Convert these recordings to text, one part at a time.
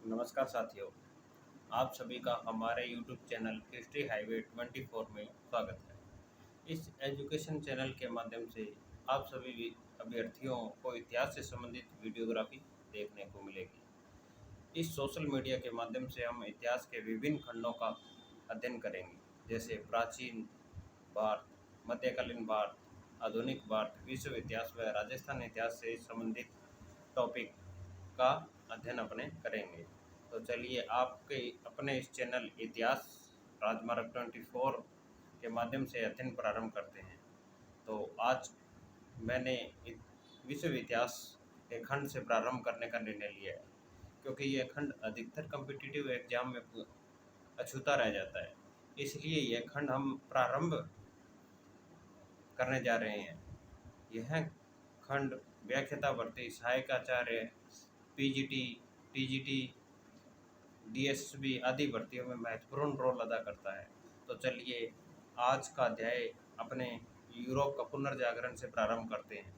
नमस्कार साथियों, आप सभी का हमारे YouTube चैनल हिस्ट्री हाईवे 24 में स्वागत है। इस एजुकेशन चैनल के माध्यम से आप सभी भी अभ्यर्थियों को इतिहास से संबंधित वीडियोग्राफी देखने को मिलेगी। इस सोशल मीडिया के माध्यम से हम इतिहास के विभिन्न खंडों का अध्ययन करेंगे, जैसे प्राचीन भारत, मध्यकालीन भारत, आधुनिक भारत, विश्व इतिहास व राजस्थान इतिहास से संबंधित टॉपिक का अध्ययन अपने करेंगे। तो चलिए आपके अपने इस चैनल इतिहास राजमार्ग 24 के माध्यम से अध्ययन प्रारंभ करते हैं। तो आज मैंने विश्व इतिहास के खंड से प्रारंभ करने का निर्णय लिया है, क्योंकि यह खंड अधिकतर कॉम्पिटिटिव एग्जाम में अछूता रह जाता है। इसलिए यह खंड हम प्रारंभ करने जा रहे हैं। यह खंड व्याख्याता भर्ती, सहायक आचार्य, पीजीटी, टीजीटी, डीएसबी आदि भर्तियों में महत्वपूर्ण रोल अदा करता है। तो चलिए आज का अध्याय अपने यूरोप का पुनर्जागरण से प्रारंभ करते हैं।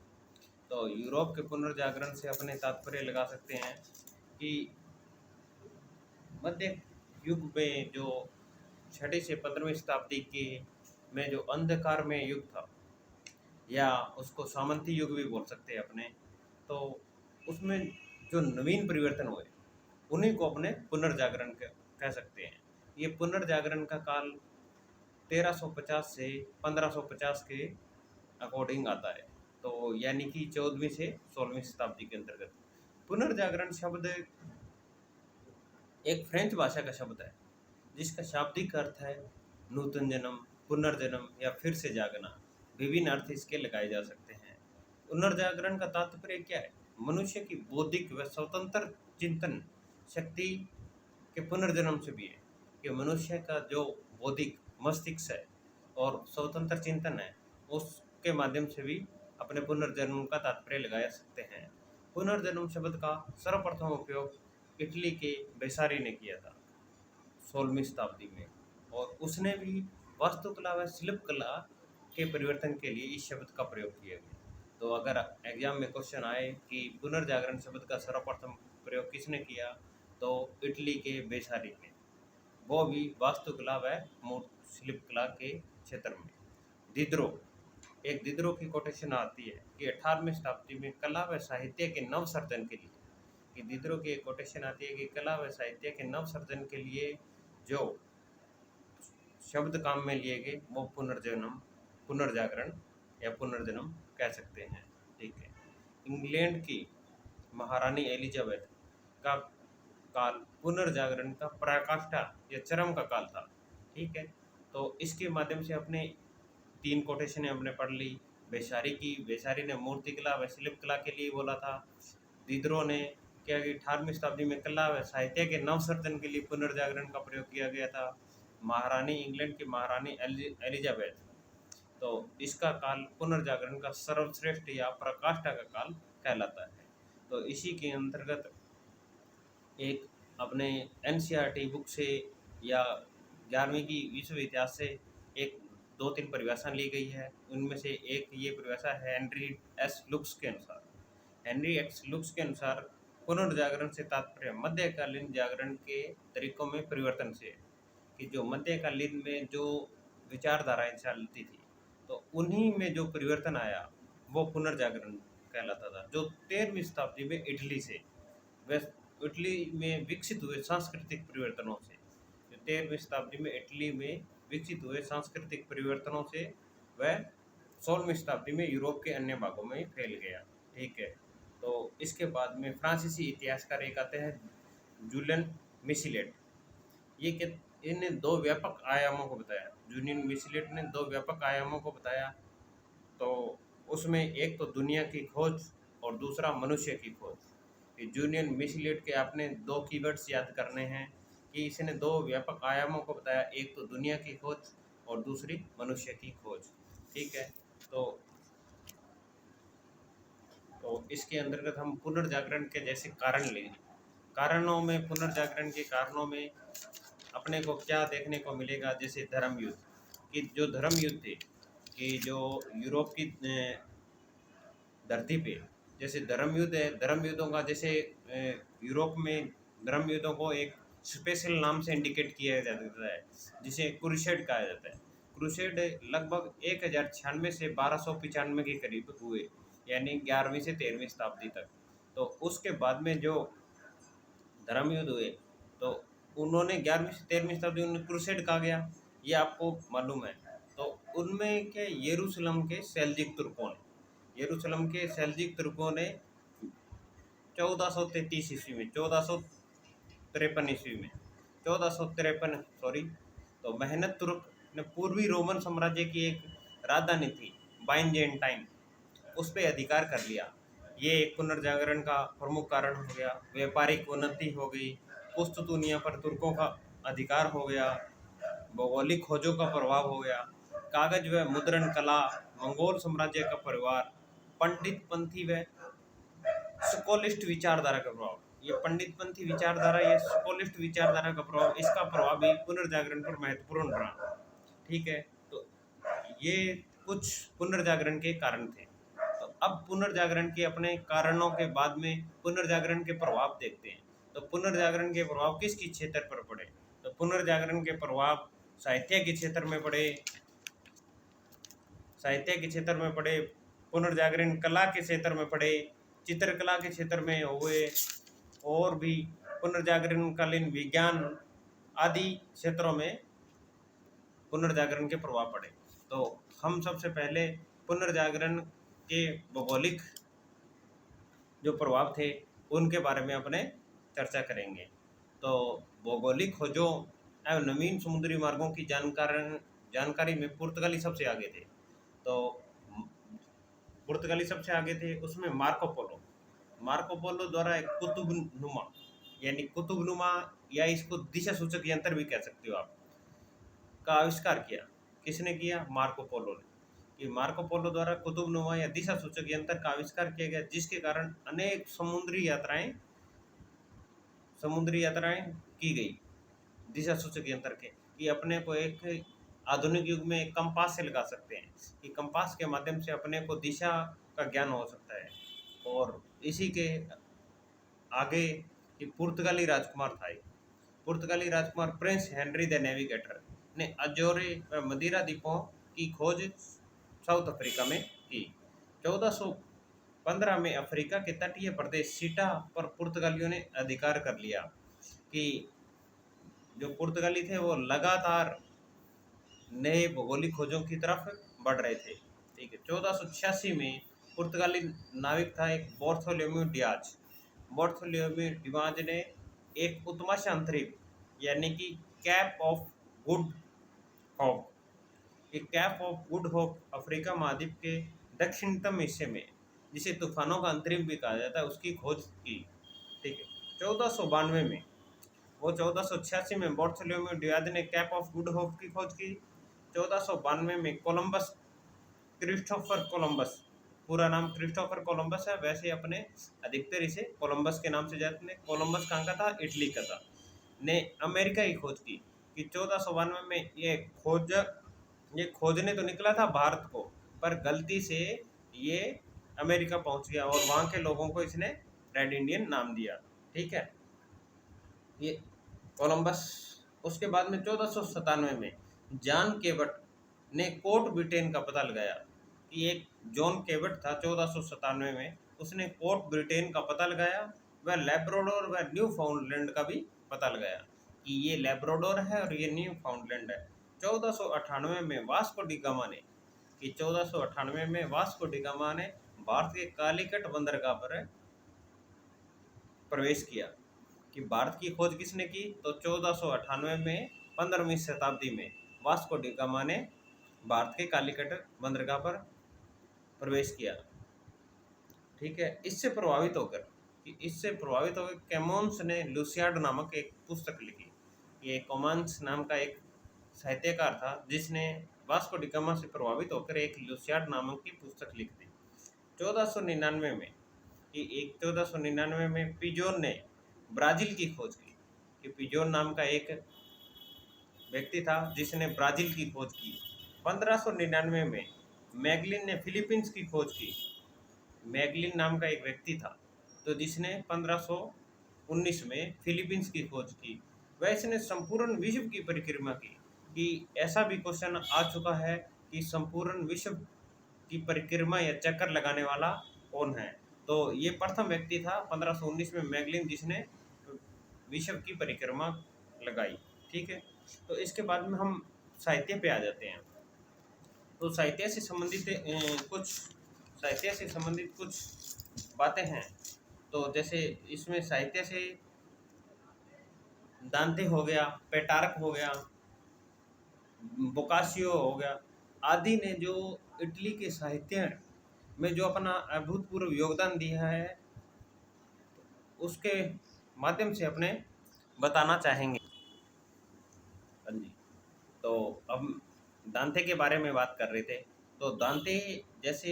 तो यूरोप के पुनर्जागरण से अपने तात्पर्य लगा सकते हैं कि मध्य युग में जो 6वीं से 15वीं शताब्दी के में जो अंधकारमय युग था, या उसको सामंती युग भी बोल सकते हैं अपने, तो उसमें जो नवीन परिवर्तन हुए उन्हीं को अपने पुनर्जागरण कह सकते हैं। ये पुनर्जागरण का काल 1350 से 1550 के अकॉर्डिंग आता है, तो यानी कि 14वीं से 16वीं शताब्दी के अंतर्गत। पुनर्जागरण शब्द एक फ्रेंच भाषा का शब्द है, जिसका शाब्दिक अर्थ है नूतन जन्म, पुनर्जन्म या फिर से जागना। विभिन्न अर्थ इसके लगाए जा सकते हैं। पुनर्जागरण का तात्पर्य क्या है? मनुष्य की बौद्धिक व स्वतंत्र चिंतन शक्ति के पुनर्जन्म से भी है कि मनुष्य का जो बौद्धिक मस्तिष्क है और स्वतंत्र चिंतन है, उसके माध्यम से भी अपने पुनर्जन्म का तात्पर्य लगा सकते हैं। पुनर्जन्म शब्द का सर्वप्रथम उपयोग इटली के बेसारी ने किया था 16वीं शताब्दी में, और उसने भी वास्तुकला व शिल्प कला के परिवर्तन के लिए इस शब्द का प्रयोग किया गया। तो अगर एग्जाम में क्वेश्चन आए कि पुनर्जागरण शब्द का सर्वप्रथम प्रयोग किसने किया, तो इटली के बेसारी ने, वो भी वास्तुकला व मूर्ति शिल्प कला के क्षेत्र में। दिदरो, एक दिदरो की कोटेशन आती है कि 18वीं शताब्दी में कला व साहित्य के नव सर्जन के लिए, कि दिदरो की एक कोटेशन आती है कि कला व साहित्य के नव सर्जन के लिए जो शब्द काम में लिए गए वो पुनर्जागरण या पुनर्जन्म कह सकते हैं। ठीक है। इंग्लैंड की महारानी एलिजाबेथ का काल पुनर्जागरण का पराकाष्ठा या चरम का काल था। ठीक है। तो इसके माध्यम से अपने 3 कोटेशनें हमने पढ़ ली। बेसारी ने मूर्तिकला व शिल्प कला के लिए बोला था। दिदरो ने क्या कि 18वीं शताब्दी में कला व साहित्य के नवसर्जन के लिए पुनर्जागरण का प्रयोग किया गया था। इंग्लैंड की महारानी एलिजाबेथ, तो इसका काल पुनर्जागरण का सर्वश्रेष्ठ या प्रकाष्ठा का काल कहलाता है। तो इसी के अंतर्गत एक अपने एनसीईआरटी बुक से या 11वीं की विश्व इतिहास से एक 2-3 परिभाषा ली गई है। उनमें से एक ये परिभाषा है हेनरी एस लुक्स के अनुसार। हेनरी एक्स लुक्स के अनुसार पुनर्जागरण से तात्पर्य मध्यकालीन जागरण के तरीकों में परिवर्तन से है, कि जो मध्यकालीन में जो विचारधाराएं चलती थी, तो उन्हीं में जो परिवर्तन आया वो पुनर्जागरण कहलाता था। जो 13वीं शताब्दी में इटली में विकसित हुए सांस्कृतिक परिवर्तनों से, जो 13वीं शताब्दी में इटली में विकसित हुए सांस्कृतिक परिवर्तनों से वह 16वीं शताब्दी में यूरोप के अन्य भागों में फैल गया। ठीक है। तो इसके बाद में फ्रांसीसी इतिहासकार एक आते हैं जूलियन मिसिलेट। ये इन्हें 2 व्यापक आयामों को बताया। जूलियन मिसिलेट ने 2 व्यापक आयामों को बताया। तो उसमें एक तो दुनिया की खोज और दूसरा मनुष्य की खोज। जूलियन मिसिलेट के आपने 2 कीवर्ड्स याद करने हैं कि इसने 2 व्यापक आयामों को बताया, एक तो दुनिया की खोज और दूसरी मनुष्य की खोज। ठीक है। तो इसके अंतर्गत हम पुनर्जागरण के जैसे कारण लें। पुनर्जागरण के कारणों में अपने को क्या देखने को मिलेगा, जैसे धर्म युद्ध, कि जो धर्म युद्ध थे, कि जो यूरोप की धरती पे जैसे धर्म युद्ध है, धर्म युद्धों का जैसे यूरोप में धर्म युद्धों को एक स्पेशल नाम से इंडिकेट किया जाता है, जिसे क्रूसेड कहा जाता है। क्रूसेड लगभग 1096 से 1295 के करीब हुए, यानी 11वीं से 13वीं शताब्दी तक। तो उसके बाद में जो धर्म युद्ध हुए, तो उन्होंने 11वीं से 13वीं शताब्दी उन्हें क्रूसेड कहा गया, ये आपको मालूम है। तो उनमें के यरूशलेम के सेल्जिक तुर्कों ने, यरूशलेम के सेल्जिक तुर्कों ने 1433 ईस्वी में, 1453 ईस्वी में, 1453 सॉरी, तो मेहनत तुर्क ने पूर्वी रोमन साम्राज्य की एक राजधानी थी बाइजेंटाइन, उस पे अधिकार कर लिया। ये एक पुनर्जागरण का प्रमुख कारण हो गया। व्यापारिक उन्नति हो गई, पुश्त दुनिया पर तुर्कों का अधिकार हो गया, भौगोलिक खोजों का प्रभाव हो गया, कागज व मुद्रण कला, मंगोल साम्राज्य का परिवार, पंडित पंथी व स्कोलिस्ट विचारधारा का प्रभाव। ये पंडित पंथी विचारधारा, ये स्कोलिस्ट विचारधारा का प्रभाव, इसका प्रभाव भी पुनर्जागरण पर महत्वपूर्ण रहा। ठीक है, तो ये कुछ पुनर्जागरण के कारण थे। तो अब पुनर्जागरण के अपने कारणों के बाद में पुनर्जागरण के प्रभाव देखते हैं। तो पुनर्जागरण के प्रभाव किसकी क्षेत्र पर पड़े? तो पुनर्जागरण के प्रभाव साहित्य के क्षेत्र में पड़े, साहित्य के क्षेत्र में पड़े, पुनर्जागरण कला के क्षेत्र में पड़े, चित्रकला के क्षेत्र में हुए, और भी पुनर्जागरण कालीन विज्ञान आदि क्षेत्रों में पुनर्जागरण के प्रभाव पड़े। तो हम सबसे पहले पुनर्जागरण के भौगोलिक जो प्रभाव थे उनके बारे में अपने चर्चा करेंगे। तो भौगोलिक खोजों एवं नवीन समुद्री मार्गों की जानकारी में पुर्तगाली सबसे आगे थे। तो पुर्तगाली सबसे आगे थे, उसमें मार्को पोलो द्वारा एक कुतुबनुमा, यानी कुतुबनुमा या इसको दिशा सूचक यंत्र भी कह सकते हो आप, का आविष्कार किया। किसने किया? मार्को पोलो ने। कि मार्को पोलो द्वारा कुतुबनुमा या दिशा सूचक यंत्र का आविष्कार किया गया, जिसके कारण अनेक समुद्री यात्राएं की गई दिशा सूचक यंत्र के। कि अपने को एक आधुनिक युग में एक कंपास से लगा सकते हैं, कि कंपास के माध्यम से अपने को दिशा का ज्ञान हो सकता है। और इसी के आगे कि पुर्तगाली राजकुमार था, पुर्तगाली राजकुमार प्रिंस हेनरी द नेविगेटर ने अजोरे व मदिरा द्वीपों की खोज साउथ अफ्रीका में की। 1415 में अफ्रीका के तटीय प्रदेश सीटा पर पुर्तगालियों ने अधिकार कर लिया। कि जो पुर्तगाली थे वो लगातार नए भौगोलिक खोजों की तरफ बढ़ रहे थे। ठीक है, 1486 में पुर्तगाली नाविक था एक बोर्थोलोम्यू डिमाज ने एक उत्तमाशा अंतरिक्ष, यानी कि cap of good hope, cap of good hope Africa महाद्वीप के दक्षिणतम हिस्से में, जिसे तूफानों का अंतरिक्ष भी कहा जाता है, उसकी खोज की। ठीक है, 1492 में, वो 1486 में बोर्थोलोम्यू डियाज ने कैप ऑफ गुड होप की खोज की। 1492 में क्रिस्टोफर कोलंबस, पूरा नाम क्रिस्टोफर कोलंबस है, वैसे अपने अधिकतर इसे कोलंबस के नाम से जानते हैं। कोलंबस कहाँ का था? इटली का था। ने अमेरिका की खोज की। कि 1492 में ये खोजने तो निकला था भारत को, पर गलती से ये अमेरिका पहुंच गया और वहाँ के लोगों को इसने रेड इंडियन नाम दिया। ठीक है, ये कोलंबस। उसके बाद में 1497 में जॉन केवट ने कोर्ट ब्रिटेन का पता लगाया। कि एक जॉन केवट था 1497 में, उसने कोर्ट ब्रिटेन का पता लगाया, वह लैब्राडोर व न्यू फाउंडलैंड का भी पता लगाया कि ये लैब्राडोर है और ये न्यू फाउंडलैंड है। 1498 में वास्को डी गामा ने, कि 1498 में वास्को डी गामा ने भारत के कालीकट बंदरगाह पर प्रवेश किया। कि भारत की खोज किसने की? तो 1498 में 15वीं शताब्दी में वास्को डी गामा ने भारत के कालीकट बंदरगाह पर प्रवेश किया। ठीक है, इससे प्रभावित होकर कैमोन्स ने लुसियाड नामक एक पुस्तक लिखी। ये कॉमन्स नाम का एक साहित्यकार था, जिसने वास्को डी गामा से प्रभावित होकर एक लुसियाड नामक की पुस्तक लिख दी। 1499 में, कि 1499 में पिजोन ने ब्राज़ील की खोज की। कि पिजोन नाम का एक व्यक्ति था जिसने ब्राज़ील की खोज की। 1599 में मैगलिन ने फिलीपींस की खोज की। मैगलिन नाम का एक व्यक्ति था तो जिसने 19 में फिलीपींस की खोज की। वह इसने संपूर्ण विश्व की परिक्रमा की। कि ऐसा भी क्वेश्चन आ चुका है कि संपूर्ण विश्व की परिक्रमा या चक्कर लगाने वाला कौन है? तो ये प्रथम व्यक्ति था 1519 में मैगलिन, जिसने विश्व की परिक्रमा लगाई। ठीक है। तो इसके बाद में हम साहित्य पे आ जाते हैं। तो साहित्य से संबंधित कुछ बातें हैं। तो जैसे इसमें साहित्य से दांते हो गया, पेटार्क हो गया, बोकाशियो हो गया, आदि ने जो इटली के साहित्य में जो अपना अभूतपूर्व योगदान दिया है, उसके माध्यम से अपने बताना चाहेंगे। हाँ जी। तो अब दांते के बारे में बात कर रहे थे। तो दांते जैसे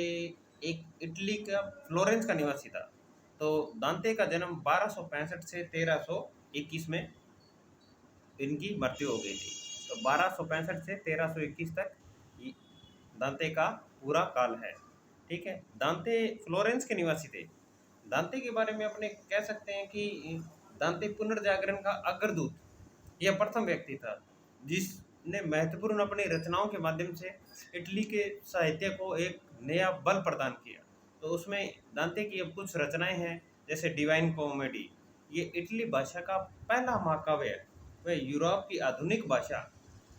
एक इटली का फ्लोरेंस का निवासी था। तो दांते का जन्म 1265 से 1321 में इनकी मृत्यु हो गई थी। तो 1265 से 1321 तक दांते का पूरा काल है। ठीक है। दांते फ्लोरेंस के निवासी थे। दांते के बारे में अपने कह सकते हैं कि दांते पुनर्जागरण का अग्रदूत, यह प्रथम व्यक्ति था जिसने महत्वपूर्ण अपनी रचनाओं के माध्यम से इटली के साहित्य को एक नया बल प्रदान किया। तो उसमें दांते की अब कुछ रचनाएं हैं, जैसे डिवाइन कॉमेडी। ये इटली भाषा का पहला महाकाव्य है। वह यूरोप की आधुनिक भाषा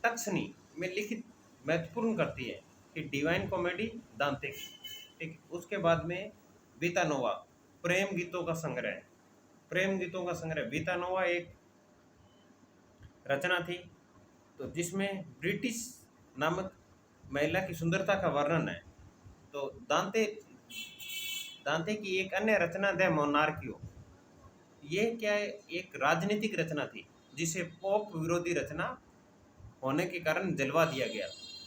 टक्सनी में लिखित महत्वपूर्ण करती है कि डिवाइन कॉमेडी दांते की। ठीक। उसके बाद में वितानोवा, प्रेम गीतों का संग्रह। प्रेम गीतों का संग्रह वितानोवा एक रचना थी, तो जिसमें ब्रिटिश नामक महिला की सुंदरता का वर्णन है। तो दांते दांते की एक अन्य रचना द मोनार्कियो, ये क्या है, एक राजनीतिक रचना थी जिसे पोप विरोधी रचना होने के कारण जलवा दिया गया।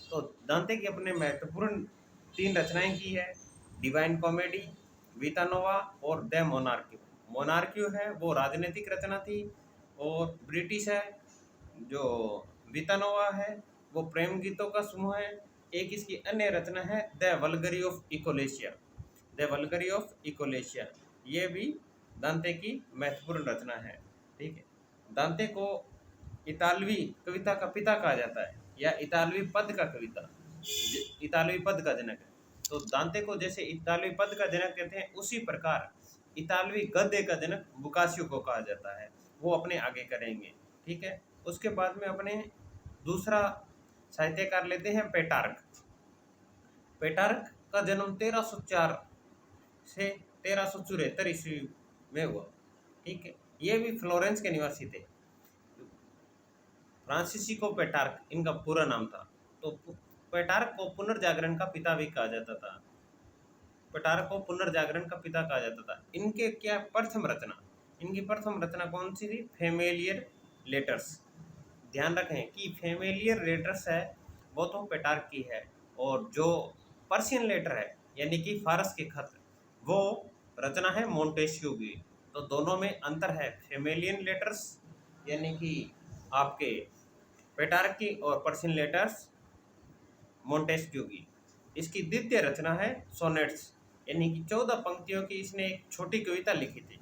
तो दांते की अपने महत्वपूर्ण 3 रचनाएं की है, डिवाइन कॉमेडी, वितानोवा और द मोनार्कियो। मोनार्कियो है वो राजनीतिक रचना थी, और ब्रिटिश है जो वितानोवा है वो प्रेम गीतों का समूह है। एक इसकी अन्य रचना है द वल्गरी ऑफ इकोलेशिया। द वल्गरी ऑफ इकोलेशिया ये भी दांते की महत्वपूर्ण रचना है। ठीक है। दांते को इतालवी कविता का पिता कहा जाता है, या इतालवी पद का इतालवी पद का जनक है। तो दांते को जैसे इतालवी पद का जनक कहते हैं, उसी प्रकार इतालवी गद्य का जनक बोकाशियो को कहा जाता है। वो अपने आगे करेंगे। ठीक है। उसके बाद में अपने दूसरा साहित्यकार लेते हैं पेटार्क। पेटार्क का जन्म 1304 से 1374 ईस्वी में हुआ। ठीक है। ये भी फ्लोरेंस के निवासी थे। फ्रांसिस्को पेटार्क इनका पूरा नाम था। तो पेटार्क को पुनर्जागरण का पिता भी कहा जाता था। पेटार्क को पुनर्जागरण का पिता कहा जाता था। इनके क्या प्रथम रचना, इनकी प्रथम रचना कौन सी थी? Familiar letters. ध्यान रखें कि फेमिलियर लेटर्स है वो तो पेटार्क की है, और जो पर्शियन लेटर है यानी कि फारस के खत, वो रचना है मोंटेस्क्यू की। तो दोनों में अंतर है, फेमिलियन लेटर्स यानी कि आपके पेटार्क की, और पर्शियन लेटर्स मोंटेस्क्यू की। इसकी द्वितीय रचना है सोनेट्स, यानी कि 14 पंक्तियों की इसने एक छोटी कविता लिखी थी।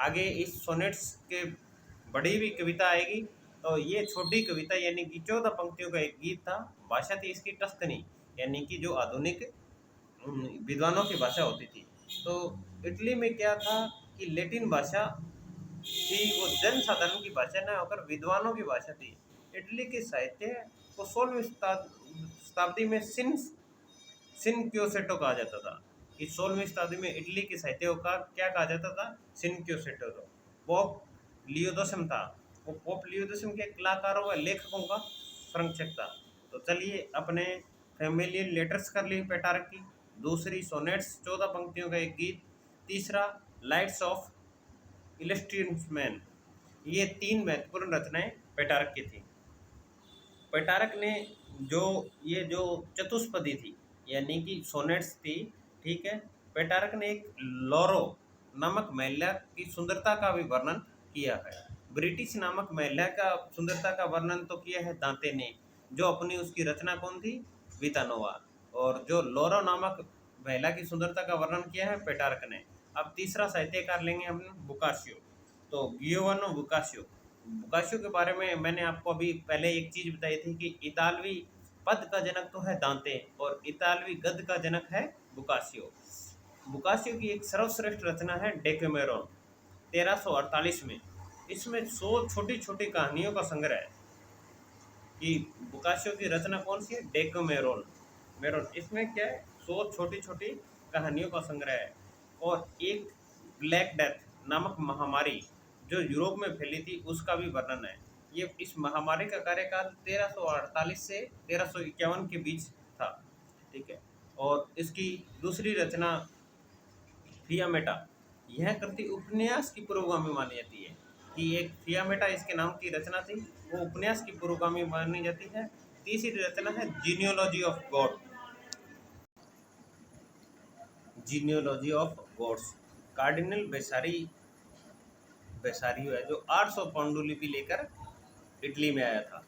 आगे इस सोनेट्स के बड़ी भी कविता आएगी। तो ये छोटी कविता यानी कि 14 पंक्तियों का एक गीत था। भाषा थी इसकी टस्कनी, यानी कि जो आधुनिक विद्वानों की भाषा होती थी। तो इटली में क्या था कि लैटिन भाषा थी, वो जनसाधारण की भाषा न होकर विद्वानों की भाषा थी। इटली के साहित्य को 16वीं शताब्दी में सिनक्योसेटो कहा जाता था। कि 16वीं शताब्दी में इटली के साहित्य का क्या कहा जाता था? सिनक्योसेटो। पोप लियो दसम था, वो पोप लियो दसम के कलाकारों व लेखकों का संरक्षक था। तो चलिए अपने फैमिलियन लेटर्स कर ली पेटार्क की, दूसरी सोनेट्स 14 पंक्तियों का एक गीत, तीसरा लाइट्स ऑफ इलस्ट्रियस मैन। ये 3 महत्वपूर्ण रचनाएं पेटार्क की थी। पेटार्क ने जो चतुष्पदी थी यानी कि सोनेट्स थी। ठीक है। पेटार्क ने एक लोरो नामक महिला की सुंदरता का भी वर्णन किया है। ब्रिटिश नामक महिला का सुंदरता का वर्णन तो किया है दांते ने, जो अपनी उसकी रचना कौन थी? वितानोवा। और जो लोरो नामक महिला की सुंदरता का वर्णन किया है पेटार्क ने। अब तीसरा साहित्यकार लेंगे हम बोकाशियो। तो गियोवानो बोकासियो, बोकासियो के बारे में मैंने आपको अभी पहले एक चीज़ बताई थी कि इतालवी पद का जनक तो है दांते और इतालवी गद्य का जनक है बोकासियो। बोकासियो की एक सर्वश्रेष्ठ रचना है डेकेमेरोन 1348 में। इसमें 100 छोटी-छोटी कहानियों का संग्रह है कि बोकासियो की रचना कौन-सी है? डेकेमेरोन। मेरोन इसमें क्या है? 100 छोटी-छोटी कहानियों का संग्रह है और एक ब्लैक डेथ नामक महामारी जो यूरोप में फैली थी उसका भी वर्णन है। ये इस महामारी का कार्यकाल 1348 से 1351 के बीच था, ठीक है? और इसकी दूसरी रचना फियामेटा, यह कृति उपन्यास की पूर्वगामी मानी जाती है कि एक फियामेटा इसके नाम की रचना थी, वो उपन्यास की पूर्वगामी मानी जाती है। तीसरी रचना है genealogy of God, genealogy of gods, cardinal Bessarion है जो 800 पांडुलिपि लेकर इटली में आया था।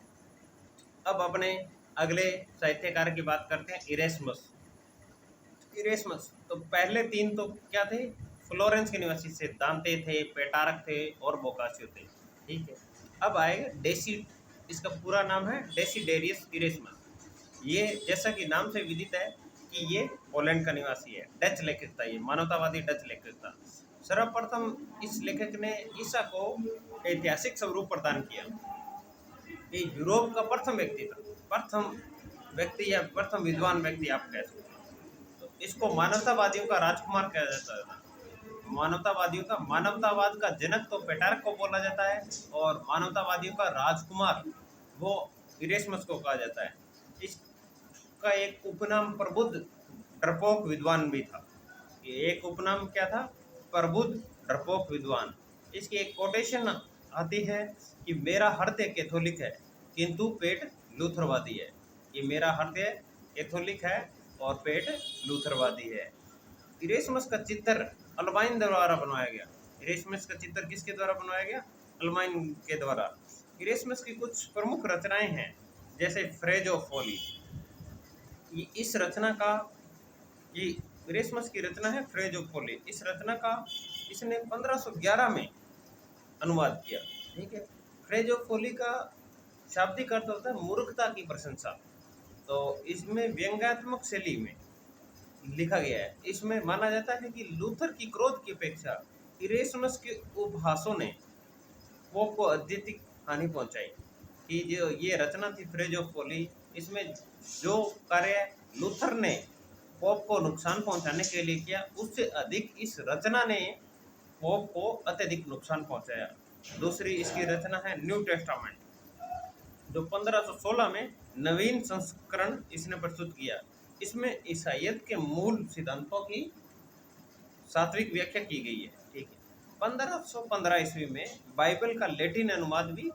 अब अपने अगले साहित्यकार की बात करते हैं, इरेस्मस। इरेस्मस तो पहले तीन तो क्या थे? फ्लोरेंस के निवासी थे, दांते थे, पेटारक थे और बोकासियो थे, ठीक है? अब आएगा इसका पूरा नाम है डेसिडेरियस इरेस्मस। ये जैसा कि नाम से विदित है कि ये पोलैंड का निवासी है, डच लेखक था, ये मानवतावादी डच लेखक था। सर्वप्रथम इस लेखक ने ईसा को ऐतिहासिक स्वरूप प्रदान किया। ये यूरोप का प्रथम व्यक्ति था, प्रथम व्यक्ति या प्रथम विद्वान व्यक्ति आप कह सकते हैं। तो इसको मानवतावादियों का राजकुमार कहा जाता था। मानवतावाद का जनक तो पेटारक को बोला जाता है और मानवतावादियों का राजकुमार वो इरेस्मस को कहा जाता है। इसका एक उपनाम प्रबुद्ध डरपोक विद्वान भी था। ये एक उपनाम क्या था? प्रबुद्ध डरपोक विद्वान। इसकी एक कोटेशन आती है कि मेरा हृदय कैथोलिक है किंतु पेट लूथरवादी है। ये मेरा हृदय कैथोलिक है और पेट लूथरवादी है। इरेस्मस का चित्र अल्बाइन द्वारा बनवाया गया। इरेस्मस का चित्र किसके द्वारा बनवाया गया? अल्बाइन के द्वारा। इरेस्मस की कुछ प्रमुख रचनाएं हैं जैसे फ्रेज ऑफ फॉली। इस रचना का ये इरेस्मस की रचना है फ्रेज ऑफ फॉली। इस रचना का इसने 1511 में अनुवाद किया, ठीक है? फ्रेज ऑफ फॉली का शाब्दिक अर्थ होता है मूर्खता की प्रशंसा। तो इसमें व्यंग्यात्मक शैली में लिखा गया है। इसमें माना जाता है कि लूथर की क्रोध की अपेक्षा इरेस्मस के उपहासों ने पोप को अत्यधिक हानि पहुंचाई। कि जो ये रचना थी फ्रेज ऑफ फॉली, इसमें जो कार्य लूथर ने पोप को नुकसान पहुंचाने के लिए किया उससे अधिक इस रचना ने पोप को अत्यधिक नुकसान पहुंचाया। दूसरी इसकी रचना है न्यू टेस्टामेंट जो 1516 में नवीन संस्करण इसने प्रस्तुत किया। इसमें ईसाइयत के मूल सिद्धांतों की सात्विक व्याख्या की गई है, ठीक है? 1515 ईस्वी में बाइबल का लैटिन अनुवाद भी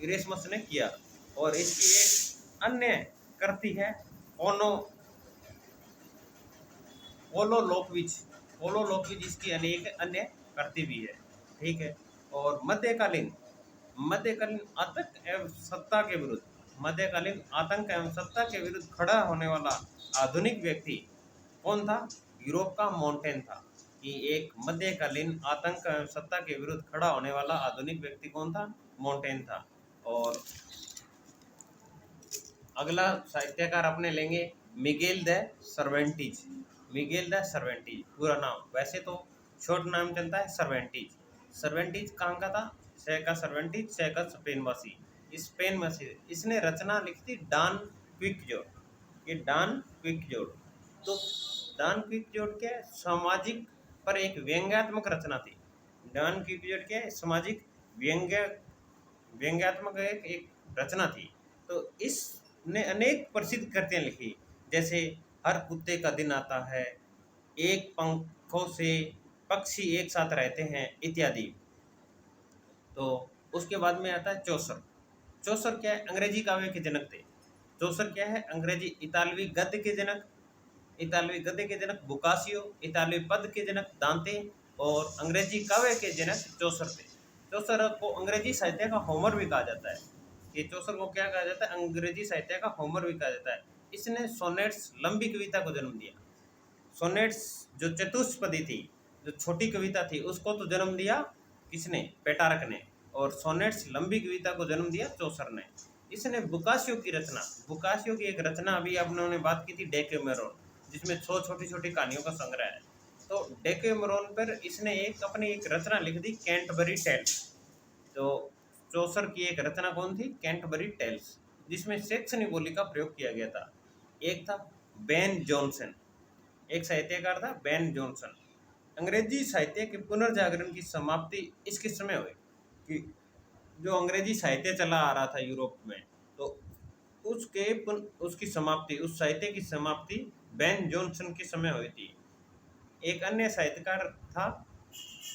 इरेस्मस ने किया और इसकी एक अन्य कृति है ओलोलोक्विज इसकी अनेक अन्य कृति भी है, ठीक है? और मध्यकालीन आतंक एवं सत्ता के विरुद्ध खड़ा होने वाला आधुनिक व्यक्ति कौन था? यूरोप का मोंटेन था। कि एक मध्यकालीन आतंक एवं सत्ता के विरुद्ध खड़ा होने वाला आधुनिक व्यक्ति कौन था? मोंटेन था। और अगला साहित्यकार अपने लेंगे मिगेल द सर्वेंटीज। मिगेल द सर्वेंटीज पूरा नाम, वैसे तो शॉर्ट नाम चलता है सर्वेंटीज। सर्वेंटीज कहाँ का था? सेका सर्वेंटीज, सेका स्पेनवासी, स्पेनवासी। इसने रचना लिखी थी डॉन क्विक्सोट। ये डॉन क्विक्सोट तो डॉन क्विक्सोट क्या है? सामाजिक पर एक व्यंग्यात्मक रचना थी। डॉन क्विक्सोट क्या है? सामाजिक व्यंग्यात्मक एक रचना थी। तो इसने अनेक प्रसिद्ध कृतियां लिखी जैसे हर कुत्ते का दिन आता है, एक पंखों से पक्षी एक साथ रहते हैं इत्यादि। तो उसके बाद में आता है चौसर। चौसर क्या है? अंग्रेजी काव्य के जनक थे। चौसर क्या है? अंग्रेजी इतालवी गद्य के जनक। इतालवी गद्य के जनक बोकासियो, इतालवी पद के जनक दांते और अंग्रेजी काव्य के जनक चौसर थे। चौसर को अंग्रेजी साहित्य का होमर भी कहा जाता है। ये चौसर को क्या कहा जाता है? अंग्रेजी साहित्य का होमर भी कहा जाता है। इसने सोनेट्स लंबी कविता को जन्म दिया। सोनेट्स जो चतुष्पदी थी जो छोटी कविता थी उसको तो जन्म दिया किसने, पेटारक ने, और सोनेट्स लंबी कविता को जन्म दिया चौसर ने। इसने बुकासियो की रचना, बुकासियो की एक रचना अभी आपने बात की थी डेकेमेरोन, जिसमें 100 छोटी छोटी कहानियों का संग्रह है। तो डेकेमेरोन पर इसने एक अपनी एक रचना लिख दी, कैंटबरी टेल्स। तो चौसर की एक रचना कौन थी, कैंटबरी टेल्स, जिसमें सेक्सनी बोली का प्रयोग किया गया था। एक था बेन जॉनसन, एक साहित्यकार था बेन जॉनसन। अंग्रेजी साहित्य के पुनर्जागरण की समाप्ति इसके समय हुई कि जो अंग्रेजी साहित्य चला आ रहा था यूरोप में, तो उसकी समाप्ति, उस साहित्य की समाप्ति बेन जॉनसन के समय हुई थी। एक अन्य साहित्यकार था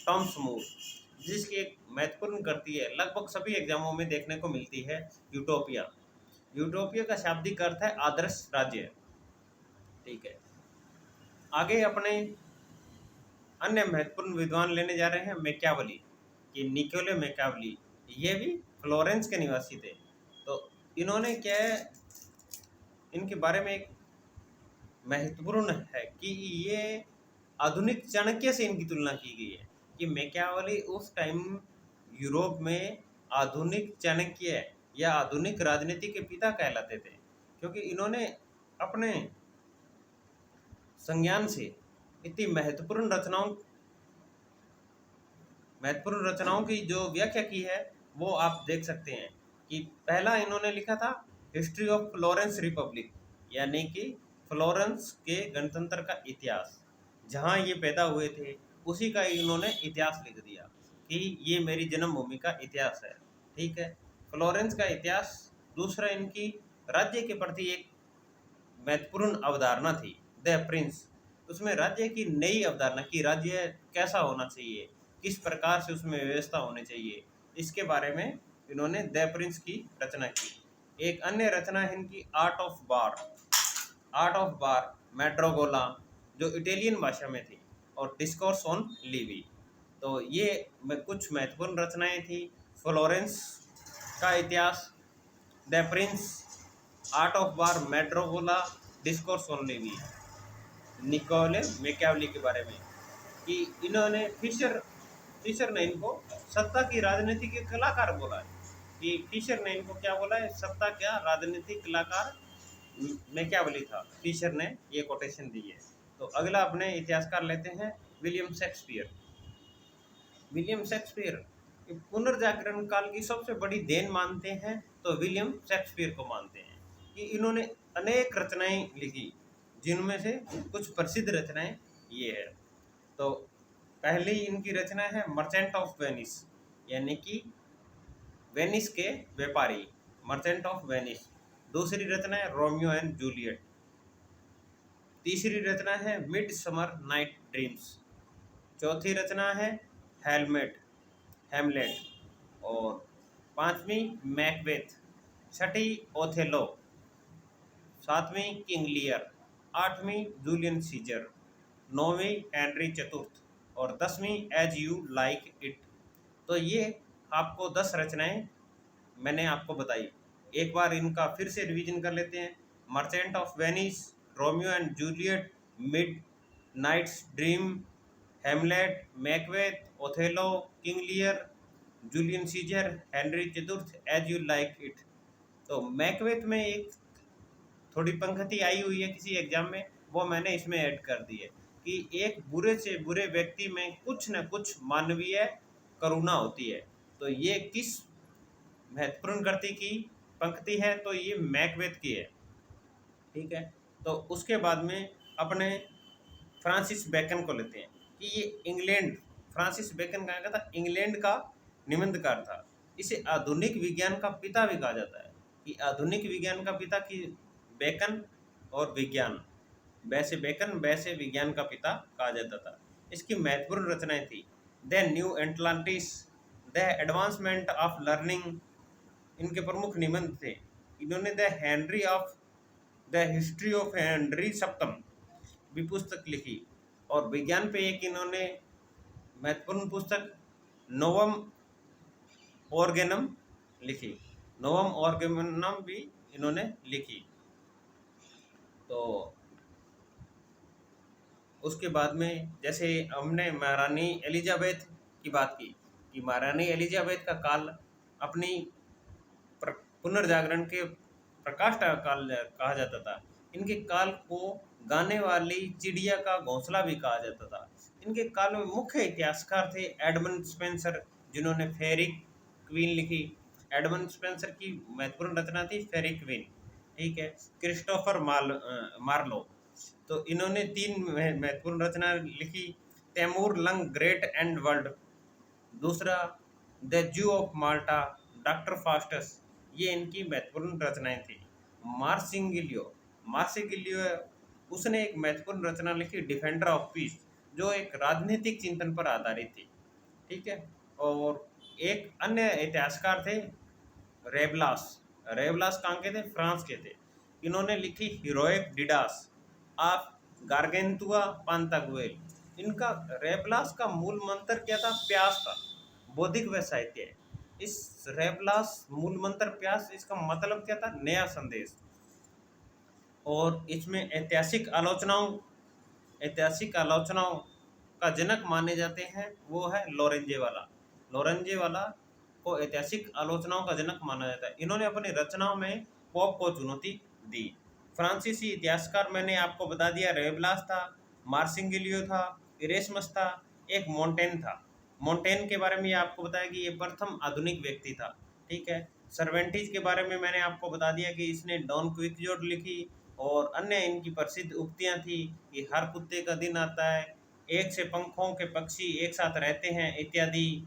टॉमस मूर, जिसकी एक महत्वपूर्ण कृति है, लगभग सभी एग्जामों में देखने को मिलती है, यूटोपिया। यूटोपिया का शाब्दिक अर्थ है आदर्श राज्य। ठीक है, आगे अपने अन्य महत्वपूर्ण विद्वान लेने जा रहे हैं मैकियावेली, कि निकोले मैकियावेली, ये भी फ्लोरेंस के निवासी थे। तो इन्होंने क्या है, इनके बारे में एक महत्वपूर्ण है कि ये आधुनिक चाणक्य से इनकी तुलना की गई है, कि मैकियावेली उस टाइम यूरोप में आधुनिक चाणक्य या आधुनिक राजनीति के पिता कहलाते थे, क्योंकि इन्होंने अपने संज्ञान से इतनी महत्वपूर्ण रचनाओं की जो व्याख्या की है वो आप देख सकते हैं। कि पहला इन्होंने लिखा था हिस्ट्री ऑफ फ्लोरेंस रिपब्लिक, यानी कि फ्लोरेंस के गणतंत्र का इतिहास, जहाँ ये पैदा हुए थे उसी का इन्होंने इतिहास लिख दिया कि ये मेरी जन्मभूमि का इतिहास है। ठीक है, फ्लोरेंस का इतिहास। दूसरा, इनकी राज्य के प्रति एक महत्वपूर्ण अवधारणा थी, द प्रिंस। उसमें राज्य की नई अवधारणा की, राज्य कैसा होना चाहिए, किस प्रकार से उसमें व्यवस्था होनी चाहिए, इसके बारे में इन्होंने द प्रिंस की रचना की। एक अन्य रचना है इनकी art of war, art of war Mandragola, जो इटालियन भाषा में थी, और डिस्कोर्स ऑन लिवी। तो ये कुछ महत्वपूर्ण रचनाएं थी, फ्लोरेंस का इतिहास, the Prince, art of war, Mandragola, discourse on Livy, Niccolo Machiavelli के बारे में। कि इन्होंने फिशर ने इनको सत्ता की राजनीति के कलाकार बोला है, कि फिशर ने इनको क्या बोला है, सत्ता क्या राजनीतिक कलाकार मैकियावेली था, फिशर ने ये कोटेशन दी है। तो अगला अपने इतिहासकार लेते हैं विलियम शेक्सपियर। विलियम शेक्सपियर पुनर्जागरण काल की सबसे बड़ी देन मानते हैं, तो विलियम शेक्सपियर को मानते हैं कि इन्होंने अनेक रचनाएं लिखी, जिनमें से कुछ प्रसिद्ध रचनाएं ये है। तो पहली इनकी रचना है मर्चेंट ऑफ वेनिस, यानी कि वेनिस के व्यापारी, मर्चेंट ऑफ वेनिस। दूसरी रचना है रोमियो एंड जूलियट। तीसरी रचना है मिड समर नाइट ड्रीम्स। चौथी रचना है हेमलेट। और पांचवी मैकबेथ। छठी ओथेलो। सातवीं किंग लियर। आठवीं जूलियन सीजर। नौवीं हेनरी चतुर्थ। और 10वीं एज यू लाइक इट। तो ये आपको 10 रचनाएं मैंने आपको बताई। एक बार इनका फिर से रिवीजन कर लेते हैं। Merchant of Venice, Romeo and Juliet, mid night's dream, Hamlet, Macbeth, Othello, King Lear, Julian Caesar, Henry चतुर्थ, एज यू लाइक इट। तो मैकबेथ में एक थोड़ी पंक्ति आई हुई है किसी एग्जाम में, वो मैंने इसमें ऐड कर दी है कि एक बुरे से बुरे व्यक्ति में कुछ न कुछ मानवीय करुणा होती है। तो ये किस महत्वपूर्ण कृति की पंक्ति है, तो ये मैकबेथ की है। ठीक है, तो उसके बाद में अपने फ्रांसिस बेकन को लेते हैं कि ये इंग्लैंड, फ्रांसिस बेकन कहा गया था, इंग्लैंड का निबंधकार था। इसे आधुनिक विज्ञान का पिता भी कहा जाता है, कि आधुनिक विज्ञान का पिता की बेकन, और विज्ञान वैसे बेकन वैसे विज्ञान का पिता कहा जाता था। इसकी महत्वपूर्ण रचनाएं थी the new Atlantis, the advancement of learning, इनके प्रमुख निबंध थे। इन्होंने द हिस्ट्री ऑफ हेनरी सप्तम भी पुस्तक लिखी, और विज्ञान पे एक इन्होंने महत्वपूर्ण पुस्तक नोवम ऑर्गेनम लिखी, नोवम ऑर्गेनम भी इन्होंने लिखी। तो उसके बाद में जैसे हमने महारानी एलिजाबेथ की बात की कि महारानी एलिजाबेथ का काल अपनी पुनर्जागरण के प्रकाश का काल कहा जाता था। इनके काल को गाने वाली चिड़िया का घोंसला भी कहा जाता था। इनके काल में मुख्य इतिहासकार थे एडमंड स्पेंसर, जिन्होंने फेरी क्वीन लिखी। एडमंड स्पेंसर की महत्वपूर्ण रचना थी फेरी क्वीन, ठीक है। क्रिस्टोफर मार्लो, तो इन्होंने 3 महत्वपूर्ण रचना लिखी। Timur Lang great and world, दूसरा the Jew of Malta, doctor Faustus, ये इनकी महत्वपूर्ण रचनाएं थी। मार्सिंगिलियो मार्सिगिलियो उसने एक महत्वपूर्ण रचना लिखी डिफेंडर ऑफ पीस, जो एक राजनीतिक चिंतन पर आधारित थी, ठीक है। और एक अन्य इतिहासकार थे रेबलास। रेबलास कहाँ के थे? फ्रांस के थे। इन्होंने लिखी हीरोइक डिडास ऑफ गार्गेंतुआ पांतागुएल। इनका रेबलास का मूल मंत्र क्या था? प्यास था, बौद्धिक व साहित्य है। इस रेबलास मूल मंत्र प्यास, इसका मतलब क्या था? नया संदेश। और इसमें ऐतिहासिक आलोचनाओं का जनक माने जाते हैं वो है लोरेंजेवाला। लोरेंजेवाला को ऐतिहासिक आलोचनाओं का जनक माना जाता है। इन्होंने अपनी रचनाओं में पोप को चुनौती दी। फ्रांसीसी इतिहासकार मैंने आपको बता दिया, रेबलास था, मार्सिंगिलियो था, इरेस्मस था, एक मोंटेन था। मोंटेन के बारे में आपको बताया कि ये प्रथम आधुनिक व्यक्ति था, ठीक है। सर्वेंटीज के बारे में मैंने आपको बता दिया कि इसने डॉन क्विक्सोट लिखी, और अन्य इनकी प्रसिद्ध उक्तियां थी कि हर कुत्ते का दिन आता है, एक से पंखों के पक्षी एक साथ रहते हैं, इत्यादि।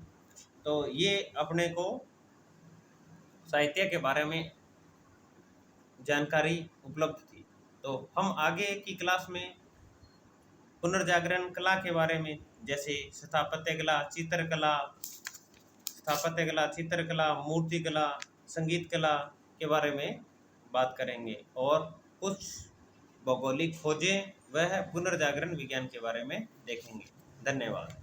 तो ये अपने को साहित्य के बारे में जानकारी उपलब्ध थी। तो हम आगे की क्लास में पुनर्जागरण कला के बारे में, जैसे चित्रकला, मूर्तिकला, संगीत कला के बारे में बात करेंगे, और कुछ भौगोलिक खोजें वह पुनर्जागरण विज्ञान के बारे में देखेंगे। धन्यवाद।